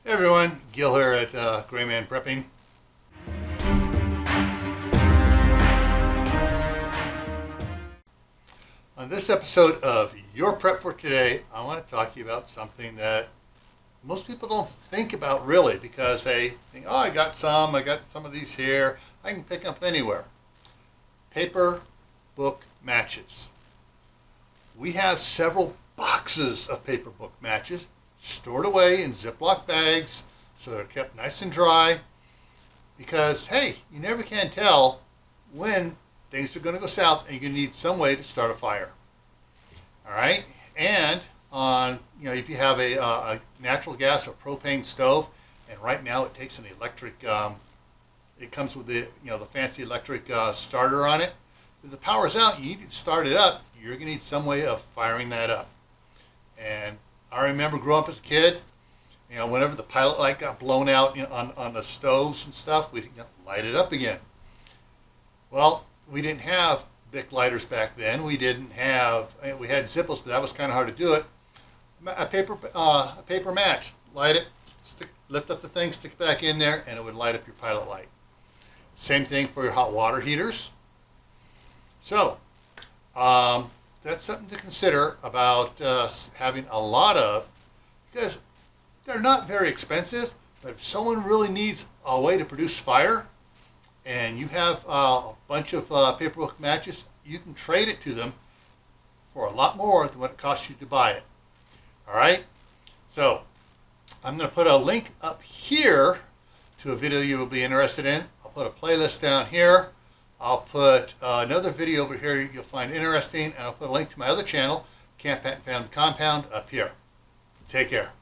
Hey everyone, Gil here at Graymanprepping. On this episode of Your Prep for Today, I want to talk to you about something that most people don't think about really, because they think, oh, I got some of these here, I can pick up anywhere. Paper book matches. We have several boxes of paper book matches stored away in Ziploc bags so they're kept nice and dry, because hey, you never can tell when things are going to go south and you're going to need some way to start a fire. All right, and if you have a natural gas or propane stove, and right now it takes an electric, it comes with the fancy electric starter on it. If the power's out, you need to start it up. You're going to need some way of firing that up. And I remember growing up as a kid, whenever the pilot light got blown out on the stoves and stuff, we'd light it up again. Well, we didn't have Bic lighters back then. We had Zippos, but that was kind of hard to do it. A paper match, light it, lift up the thing, stick it back in there, and it would light up your pilot light. Same thing for your hot water heaters. So, that's something to consider about having a lot of, because they're not very expensive, but if someone really needs a way to produce fire and you have a bunch of paper book matches, you can trade it to them for a lot more than what it costs you to buy it. All right? So I'm going to put a link up here to a video you will be interested in. I'll put a playlist down here. I'll put another video over here you'll find interesting, and I'll put a link to my other channel, Camp Pat and Family Compound, up here. Take care.